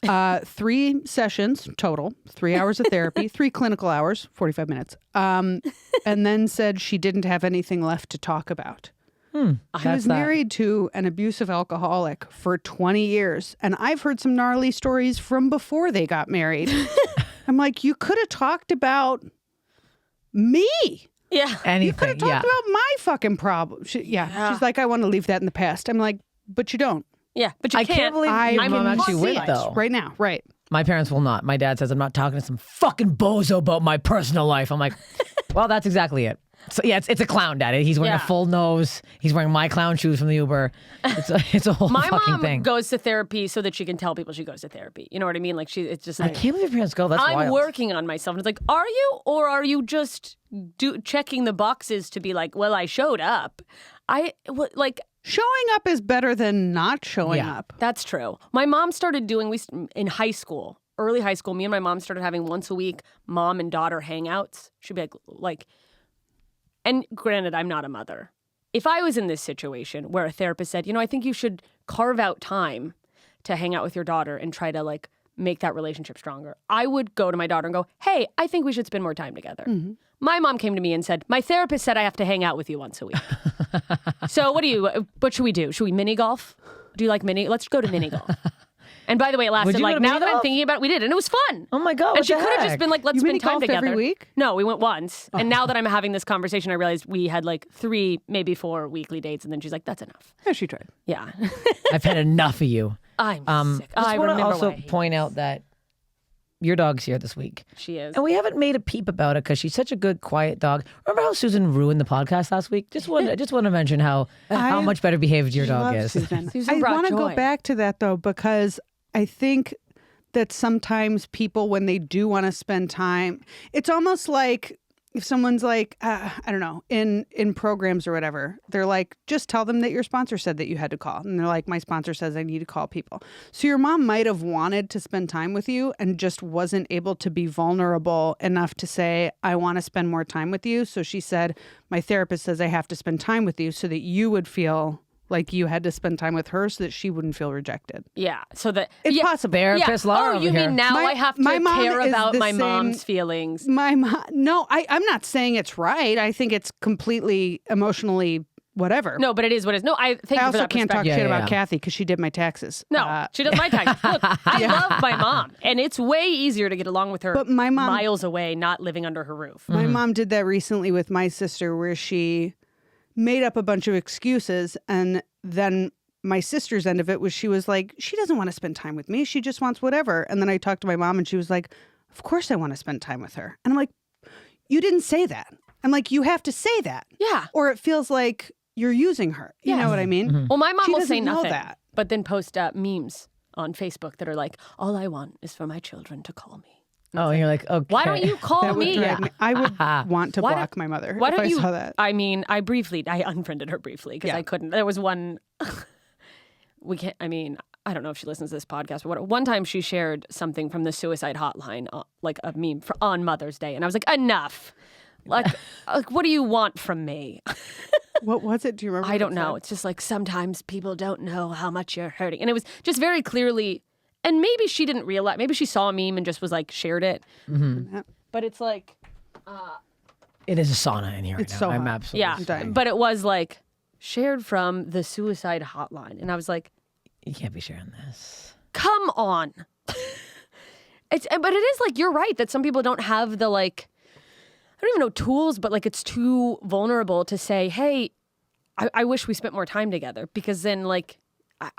3 sessions total, 3 hours of therapy, 3 clinical hours, 45 minutes. And then said she didn't have anything left to talk about. She was That's that. married to an abusive alcoholic for 20 years. And I've heard some gnarly stories from before they got married. I'm like, you could have talked about me. Yeah. You could Anything. have talked about my fucking problem. She's like, I want to leave that in the past. I'm like, but you don't. Yeah. But you I can't believe your I'm mom in actually went, life. though. Right now, right. My parents will not. My dad says I'm not talking to some fucking bozo about my personal life. I'm like, well, that's exactly it. So yeah, it's a clown, daddy. He's wearing Yeah. a full nose. He's wearing my clown shoes from the Uber. It's a whole My fucking mom do goes to therapy so that she can tell people she goes to therapy. You know what I mean? Like it's just I like, can't believe your parents go. That's I'm wild. working on myself. And it's like, are you, or are you just checking the boxes to be like, well, I showed up. Like, Showing up is better than not showing Yeah. up. that's true. My mom started doing, in high school, early high school, me and my mom started having once a week mom and daughter hangouts. She'd be like, and granted, I'm not a mother. If I was in this situation where a therapist said, I think you should carve out time to hang out with your daughter and try to like make that relationship stronger, I would go to my daughter and go, hey, I think we should spend more time together. My mom came to me and said, my therapist said I have to hang out with you once a week. So what should we do? Should we mini golf? Do you like let's go to mini golf. And by the way, it lasted you go like, to now mini that I'm golf? thinking about it, we did. And it was fun. Oh my God. And what she the could have just heck? been like, let's You spend mini time golfed together. every week? No, we went once. And now that I'm having this conversation, I realized we had like 3, maybe 4 weekly dates. And then she's like, that's enough. Yeah, she tried. Yeah. I've had enough of you. I'm sick. I I want to remember also why I hate point out that your dog's here this week. she is. And we haven't made a peep about it because she's such a good, quiet dog. Remember how Susan ruined the podcast last week? Just want to mention how much better behaved your dog Love is. Susan. Susan I brought want to go joy. back to that though, because I think that sometimes people, when they do want to spend time, it's almost like if someone's like, I don't know, in programs or whatever, they're like, just tell them that your sponsor said that you had to call. And they're like, my sponsor says I need to call people. So your mom might have wanted to spend time with you and just wasn't able to be vulnerable enough to say, I want to spend more time with you. So she said, my therapist says I have to spend time with you so that you would feel like you had to spend time with her so that she wouldn't feel rejected. Yeah. So that It's possible. Therapist Laura Oh, over you here. mean now My- I have to my mom care is about the my same- mom's feelings? My mom, no, I'm not saying it's right. I think it's completely emotionally whatever. No, but it is what it is. No, I thank I you for also that can't talk perspective. shit Yeah, about yeah. Kathy because she did my taxes. No, she does my taxes. Look, I love my mom, and it's way easier to get along with her But my mom- miles away, not living under her roof. My mom did that recently with my sister where she made up a bunch of excuses, and then my sister's end of it was she was like, she doesn't want to spend time with me. She just wants whatever. And then I talked to my mom and she was like, of course I want to spend time with her. And I'm like, you didn't say that. I'm like, you have to say that. Yeah. Or it feels like you're using her. You know what I mean? Well, my mom She will say doesn't know nothing, that. but then post memes on Facebook that are like, all I want is for my children to call me. Oh, and you're like, okay. Why don't you call That would me? drive me. I would want to Why block don't- my mother Why if don't I you? saw that. I mean, I unfriended her briefly because I couldn't. There was one we can't. I mean, I don't know if she listens to this podcast, but one time she shared something from the suicide hotline, like a meme on Mother's Day, and I was like, enough. Like, what do you want from me? What was it? Do you remember? I don't know. It's just like sometimes people don't know how much you're hurting, and it was just very clearly. And maybe she didn't realize. Maybe she saw a meme and just was like shared it. Mm-hmm. But it's like, It is a sauna in here right It's now. so I'm hot. absolutely yeah. dying. But it was like shared from the suicide hotline, and I was like, You can't be sharing this. come on. But it is like, you're right that some people don't have the like, I don't even know tools, but like it's too vulnerable to say, hey, I wish we spent more time together, because then like,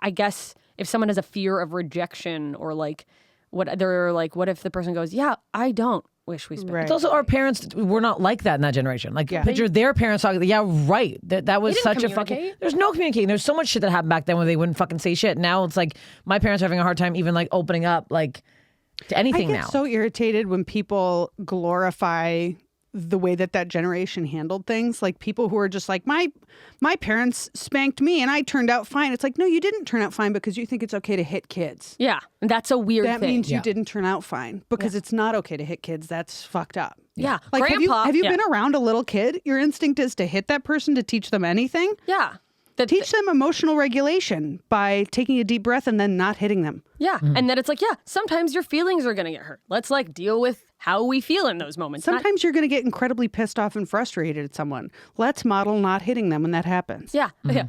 I guess if someone has a fear of rejection or like what if the person goes, yeah, I don't wish we spent. Right. It's also our parents were not like that in that generation. Like, Yeah. picture their parents talking. Yeah, right. That was They didn't such a fucking. communicate. There's no communicating. There's so much shit that happened back then when they wouldn't fucking say shit. Now it's like my parents are having a hard time even like opening up like to I anything get now. so irritated when people glorify the way that generation handled things. Like people who are just like, my parents spanked me and I turned out fine. It's like, no, you didn't turn out fine because you think it's okay to hit kids. Yeah, and that's a weird That thing. means you Yeah. didn't turn out fine because it's not okay to hit kids. That's fucked up. Yeah, Like, grandpa. have you yeah. been around a little kid? Your instinct is to hit that person to teach them anything. Yeah. Teach them emotional regulation by taking a deep breath and then not hitting them. Yeah. And then it's like, yeah, sometimes your feelings are going to get hurt. Let's like deal with how we feel in those moments. Not- Sometimes you're going to get incredibly pissed off and frustrated at someone. Let's model not hitting them when that happens. yeah. Yeah.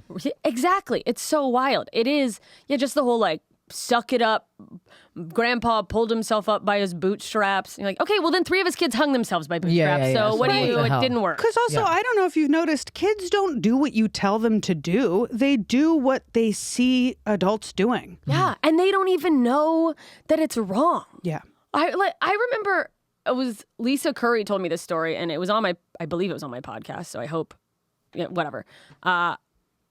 Exactly. It's so wild. It is. Yeah. Just the whole like, suck it up. Grandpa pulled himself up by his bootstraps. You're like, okay, well then 3 of his kids hung themselves by bootstraps. yeah. So So what do what you? the It hell? didn't work. Because also, I don't know if you've noticed, kids don't do what you tell them to do. They do what they see adults doing. Yeah, and they don't even know that it's wrong. Yeah. I remember it was Lisa Curry told me this story, and it was on I believe it was on my podcast. So I hope, yeah, whatever.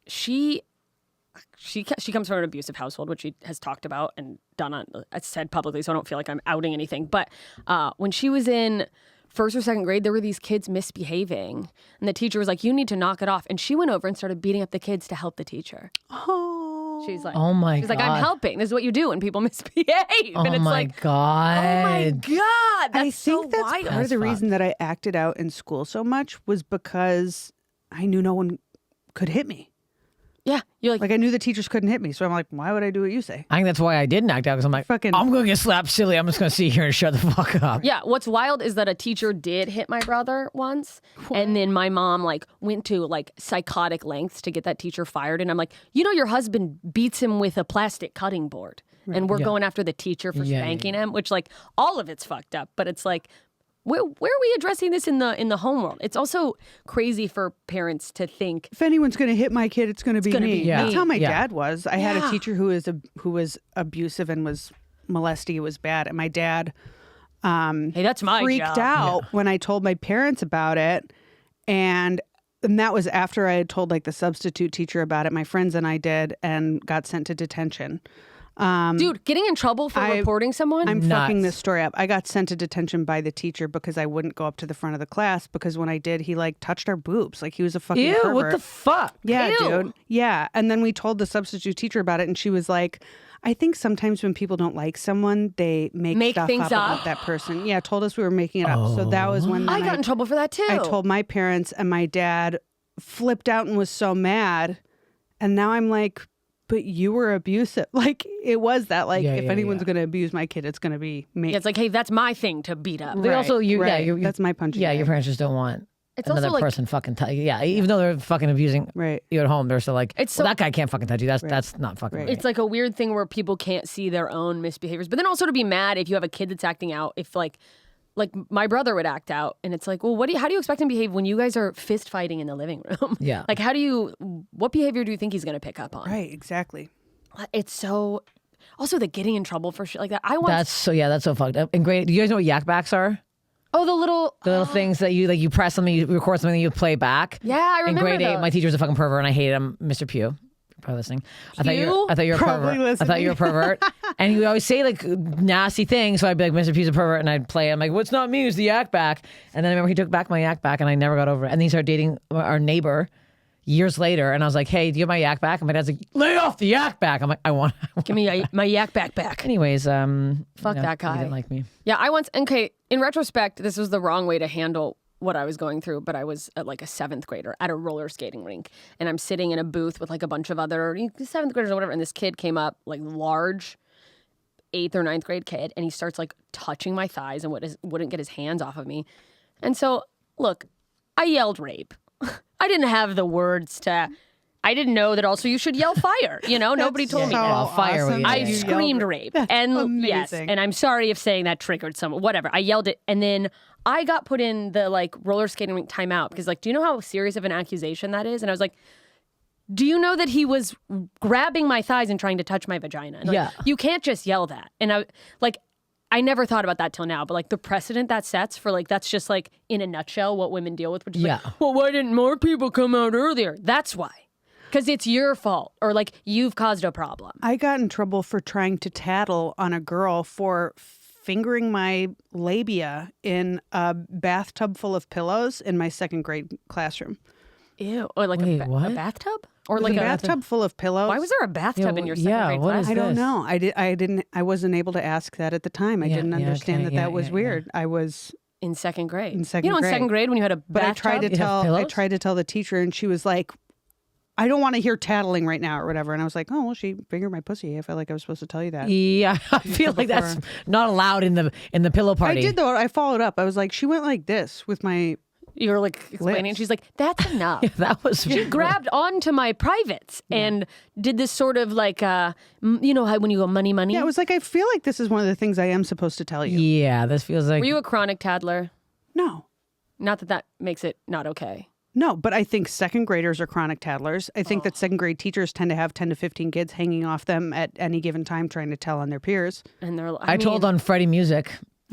She comes from an abusive household, which she has talked about and said publicly. So I don't feel like I'm outing anything. But when she was in 1st or 2nd grade, there were these kids misbehaving, and the teacher was like, "You need to knock it off." And she went over and started beating up the kids to help the teacher. Oh. She's like, Oh my she's like, I'm God. helping. This is what you do when people misbehave. Oh and it's my like, God. oh my God. That's I think that's wild. part of That's the fucked. reason that I acted out in school so much was because I knew no one could hit me. Yeah. You're like, Like I knew the teachers couldn't hit me. So I'm like, why would I do what you say? I think that's why I didn't act out because I'm like, Fucking- I'm going to get slapped silly. I'm just going to sit here and shut the fuck up. yeah. What's wild is that a teacher did hit my brother once. And then my mom like went to like psychotic lengths to get that teacher fired. And I'm like, you know, your husband beats him with a plastic cutting board. And we're going after the teacher for Yeah, spanking him, which like all of it's fucked up. But it's like, where are we addressing this in the home world? It's also crazy for parents to think, If anyone's going to hit my kid, it's going to be gonna me. be That's me. how my Yeah. dad was. I had a Yeah. teacher who was abusive and was molesty. It was bad. And my dad hey, that's my freaked job. out when I told my parents about it. And that was after I had told like the substitute teacher about it. My friends and I did and got sent to detention. Dude, getting in trouble for reporting someone? I'm Nuts. fucking this story up. I got sent to detention by the teacher because I wouldn't go up to the front of the class because when I did, he like touched our boobs. Like he was a fucking Ew, pervert. what the fuck? Yeah, Ew. dude. Yeah. And then we told the substitute teacher about it and she was like, I think sometimes when people don't like someone, they make stuff things up up. about that person. Yeah, told us we were making it up. So that was when I then got in trouble for that too. I told my parents and my dad flipped out and was so mad. And now I'm like, but you were abusive. Like it was that like Yeah, if yeah, anyone's yeah. going to abuse my kid, it's going to be me. Yeah, it's like, hey, that's my thing to beat up. They also, you, yeah, right. you, That's my punching yeah, bag. your parents just don't want It's another also like, person fucking yeah, even though they're fucking abusing Right. you at home, they're still like, It's well, so- that guy can't fucking touch you. That's not fucking Right. right. it's like a weird thing where people can't see their own misbehaviors. But then also to be mad if you have a kid that's acting out, if like my brother would act out and it's like, well, how do you expect him to behave when you guys are fist fighting in the living room? Yeah. Like what behavior do you think he's going to pick up on? Right, exactly. It's so, also the getting in trouble for shit like that. That's so fucked up. And great. Do you guys know what yak backs are? Oh, the little Things that you press something, you record something, you play back. Yeah, I remember In grade 8, those. my teacher was a fucking pervert, and I hated him, Mr. Pugh. You're probably listening. I thought Pew? you were a Probably pervert. I thought you were a pervert. And he would always say like nasty things, so I'd be like, Mr. Pugh's a pervert, and I'd play. I'm like, what's not me? It's the yak back. And then I remember he took back my yak back, and I never got over it. And then he started dating our neighbor. years later, and I was like, "Hey, do you have my yak back?" And my dad's like, "Lay off the yak back." I'm like, "I want." Give me my yak back. Anyways, Fuck that guy. He didn't like me. Yeah, okay, in retrospect, this was the wrong way to handle what I was going through, but I was like a 7th grader at a roller skating rink, and I'm sitting in a booth with like a bunch of other 7th graders or whatever, and this kid came up, like large 8th or 9th grade kid, and he starts like touching my thighs and wouldn't get his hands off of me. And so, look, I yelled rape. I didn't have the words to... I didn't know that also you should yell fire. Nobody told me that. Fire. Awesome. I screamed rape. And amazing. yes, and I'm sorry if saying that triggered someone. Whatever. I yelled it, and then I got put in the like roller skating rink timeout because like, do you know how serious of an accusation that is? And I was like, do you know that he was grabbing my thighs and trying to touch my vagina? And, like, Yeah. You can't just yell that. And I never thought about that till now, but like the precedent that sets for like, that's just like in a nutshell what women deal with, which is like, well, why didn't more people come out earlier? That's why. Because it's your fault, or like you've caused a problem. I got in trouble for trying to tattle on a girl for fingering my labia in a bathtub full of pillows in my 2nd grade classroom. Ew. Or like Wait, a what? bathtub? Or Like like a bathtub full of pillows. Why was there a bathtub in your 2nd yeah, grade what class? is I don't this? know. I wasn't able to ask that at the time. I Yeah, didn't yeah, understand okay, that yeah, was yeah, weird. I was, In 2nd grade. In second You know, in grade. 2nd grade when you had a but bathtub? I tried to You have tell. I pillows? tried to tell the teacher, and she was like, "I don't want to hear tattling right now," or whatever. And I was like, "Oh, well, she fingered my pussy. I felt like I was supposed to tell you that." Yeah, I feel like that's not allowed in the pillow party. I did though. I followed up. I was like, she went like this with my. You were like explaining. Lips. She's like, that's enough. That was She grabbed onto my privates and did this sort of like, you know how when you go money. Yeah, it was like, I feel like this is one of the things I am supposed to tell you. Yeah, this feels like Were you a chronic tattler? No. Not that makes it not okay. No, but I think 2nd graders are chronic tattlers. I think that 2nd grade teachers tend to have 10 to 15 kids hanging off them at any given time trying to tell on their peers. And they're I told on Freddie Music.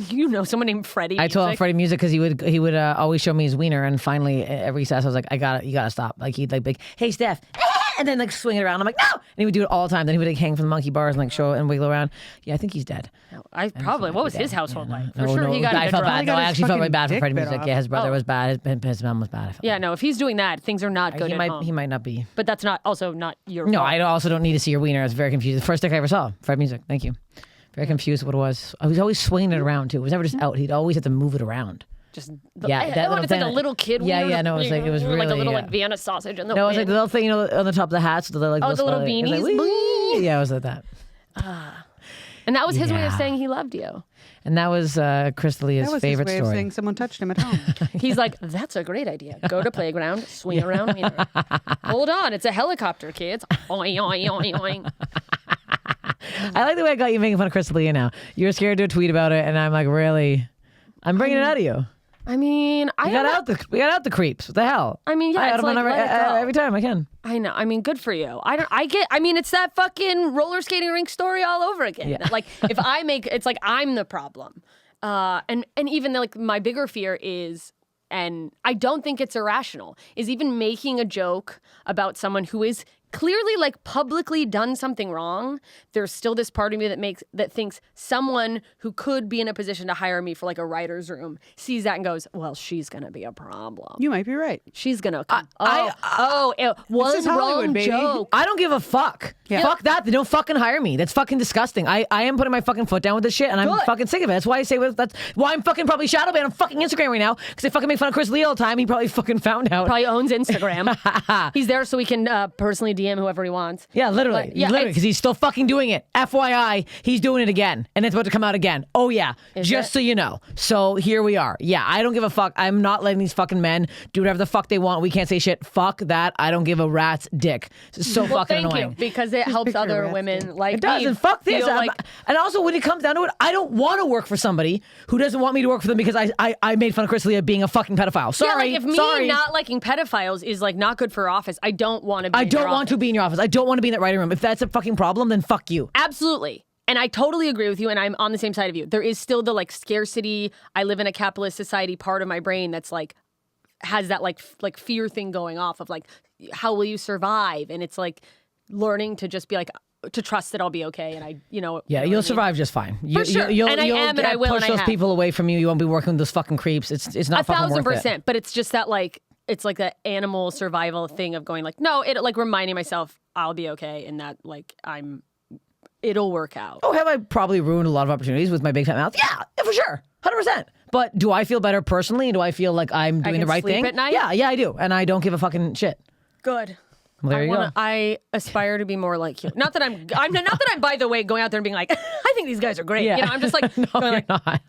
You know someone named Freddie. I told Music? Freddie Music because he would always show me his wiener, and finally every recess I was like, you gotta stop. Like he'd like be like, hey Steph, and then like swing it around. I'm like, no, and he would do it all the time. Then he would like hang from the monkey bars and like show it and wiggle around. Yeah, I think he's dead. I probably. What was his household like? For No, sure, no, he got I into felt drugs. bad. No, got I his actually felt really fucking bad for dick Freddie bit Music. off. Yeah, his brother was bad. His mom was bad. I felt Yeah, bad. no. If he's doing that, things are not good he at might home. he might not be. But that's not your No, fault. I also don't need to see your wiener. I was very confused. The first dick I ever saw, Freddie Music. Thank you. Very confused what it was. I was always swinging it around too. It was never just out. He'd always have to move it around. Just Yeah, I that love little it's like a thing- little kid. Yeah, wiener, yeah, no, it was like it was like a really, little yeah. like Vienna sausage in the No, it was like wind. the little thing, you know, on the top of the hats. The like, Oh, the little it was like, beanies? wee! Yeah, it was like that. And that was his way of Yeah. saying he loved you. And that was Chris D'Elia's That was favorite his way story. of saying someone touched him at home. He's like, that's a great idea. Go to playground, swing around. Wiener. Hold on, it's a helicopter, kids. Oing, oing, oing, oing. I like the way I got you making fun of Chris D'Elia now. You were scared to do a tweet about it, and I'm like, really? I'm bringing it out of you. I mean, We got out the creeps. What the hell? I mean, yeah, I it's out them like, let it go. every time I can. I know. I mean, good for you. I mean, it's that fucking roller skating rink story all over again. Yeah. Like, if I make, it's like I'm the problem. And even like my bigger fear is, and I don't think it's irrational, is even making a joke about someone who is clearly like publicly done something wrong. There's still this part of me that thinks someone who could be in a position to hire me for like a writer's room sees that and goes, well, she's gonna be a problem. You might be right. She's gonna. is One Hollywood, wrong baby. joke. I don't give a fuck. Yeah. Fuck that. They don't fucking hire me. That's fucking disgusting. I am putting my fucking foot down with this shit, and I'm Good. fucking sick of it. That's why I say that's why I'm fucking probably shadow banned on fucking Instagram right now because they fucking make fun of Chris Lee all the time. He probably fucking found out. Probably owns Instagram. He's there so he can personally DM whoever he wants. Yeah, literally. But, yeah, literally, it's- because he's still fucking doing it. FYI, he's doing it again. And it's about to come out again. Oh, yeah. Just it? so you know. So here we are. Yeah, I don't give a fuck. I'm not letting these fucking men do whatever the fuck they want. We can't say shit. Fuck that. I don't give a rat's dick. It's so Well, fucking thank annoying. you, because it helps picture a other rat's women dick. like It does, me and fuck this. feel like, And also, when it comes down to it, I don't want to work for somebody who doesn't want me to work for them because I made fun of Chris Lee being a fucking pedophile. Sorry. yeah, like if me sorry. not liking pedophiles is like not good for office, I don't want to be I in your don't want office. to be in your office. I don't want to be in that writing room. If that's a fucking problem, then fuck you. Absolutely. And I totally agree with you, and I'm on the same side of you. There is still the like scarcity, I live in a capitalist society part of my brain that's like has that like fear thing going off of like how will you survive? And it's like learning to just be like to trust that I'll be okay, and I Yeah, know what you'll I mean? survive just fine. For sure. You'll, And I you'll am, and I will, push and I those have. people away from you. You won't be working with those fucking creeps. It's not fucking worth it. 1,000%. But it's just that like it's like that animal survival thing of going like, no, it like reminding myself I'll be okay and that like it'll work out. Oh, have I probably ruined a lot of opportunities with my big fat mouth? Yeah, for sure. 100%. But do I feel better personally? Do I feel like I'm doing the right sleep thing? at night? Yeah, I do. And I don't give a fucking shit. Good. Well, there you go. I aspire to be more like you. Not that I'm not that I'm by the way going out there and being like, I think these guys are great. Yeah. You know, I'm just like, No, going you're like not.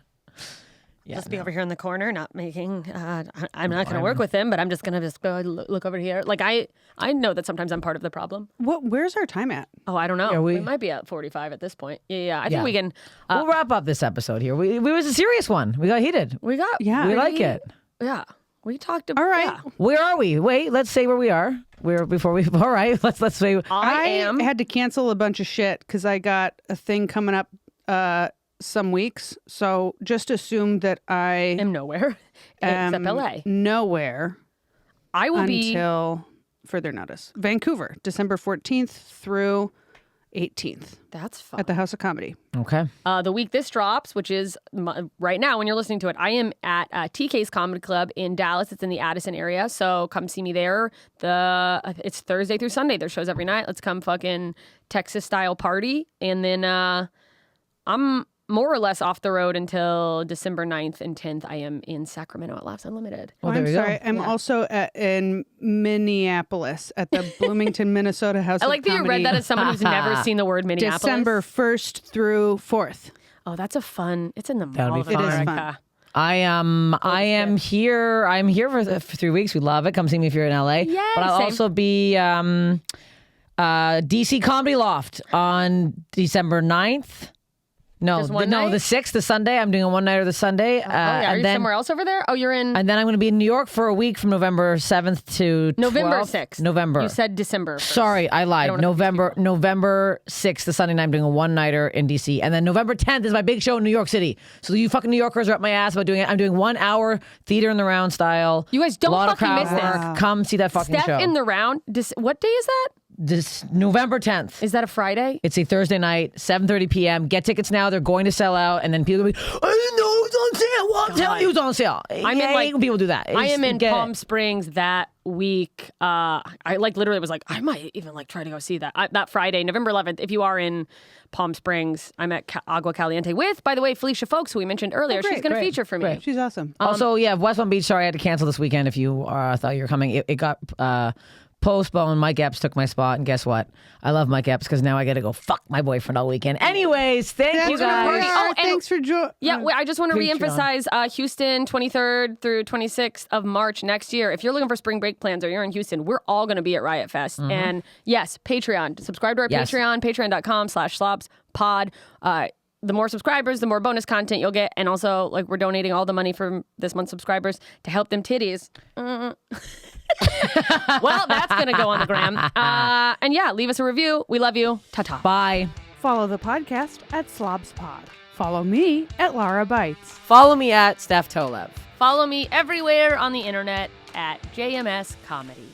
just be over here in the corner, not making. I'm not going to work with them, but I'm just going to go look over here. Like I know that sometimes I'm part of the problem. Where's our time at? Oh, I don't know. Yeah, we might be at 45 at this point. Yeah. I think we can. We'll wrap up this episode here. We was a serious one. We got heated. We got. Yeah. We like it. Yeah. We talked about. All right. Yeah. Where are we? Wait, let's say where we are. All right. Let's say. I had to cancel a bunch of shit because I got a thing coming up some weeks. So just assume that I am nowhere except LA. Nowhere I will be until further notice. Vancouver, December 14th through 18th That's fun. at the House of Comedy. Okay. The week this drops, which is right now when you're listening to it, I am at TK's Comedy Club in Dallas. It's in the Addison area, so come see me there. It's Thursday through Sunday. There's shows every night. Let's come fucking Texas style party, and then I'm more or less off the road until December 9th and 10th. I am in Sacramento at Laughs Unlimited. Well, I'm there you sorry. go. I'm also in Minneapolis at the Bloomington, Minnesota House I of like that Comedy. you read that as someone who's never seen the word Minneapolis. December 1st through 4th. Oh, that's a fun. It's in the That'll mall be of fun. It is fun. America. I am here. I'm here for 3 weeks. We love it. Come see me if you're in LA. Yay, but I'll same. also be DC Comedy Loft on December 9th. No, Just one night? the 6th, the Sunday. I'm doing a one-nighter the Sunday. Oh, yeah. Are and you then, somewhere else over there? Oh, you're in And then I'm going to be in New York for a week from November 7th to November 12th. 6th. November. You said December 1st. Sorry, I lied. don't wanna November 6th, the Sunday night, I'm doing a one-nighter in DC. And then November 10th is my big show in New York City. So you fucking New Yorkers are up my ass about doing it. I'm doing 1 hour theater in the round style. You guys don't a lot fucking of crowd miss this. work. Wow. Come see that fucking Steph show. in the round. What day is that? This November 10th. Is that a Friday? It's a Thursday night, 7:30 p.m. Get tickets now. They're going to sell out. And then people will be, I didn't know it was on sale. Well, I'm telling you it was on sale. I'm in, like- people do that. I am in Get it. Palm Springs that week. I like literally was like, I might even like try to go see that that Friday, November 11th. If you are in Palm Springs, I'm at Agua Caliente with, by the way, Felicia Folks, who we mentioned earlier. great, She's going to great, feature for me. great. She's awesome. Also, yeah, West Palm Beach. Sorry, I had to cancel this weekend. If you thought you were coming, it got postponed. Mike Epps took my spot, and guess what? I love Mike Epps because now I got to go fuck my boyfriend all weekend. Anyways, thank you That's what we guys. are. Oh, and- Thanks for joining. Yeah, I just want to Patreon. reemphasize Houston, 23rd through 26th of March next year. If you're looking for spring break plans or you're in Houston, we're all going to be at Riot Fest. And yes, Patreon. Subscribe to our Yes. Patreon, patreon.com/slobspod. The more subscribers, the more bonus content you'll get. And also, like, we're donating all the money from this month's subscribers to help them titties. Well, that's going to go on the gram. And yeah, leave us a review. We love you. Ta-ta. Bye. Follow the podcast at SlobsPod. Follow me at Lara Bites. Follow me at Steph Tolev. Follow me everywhere on the internet at JMS Comedy.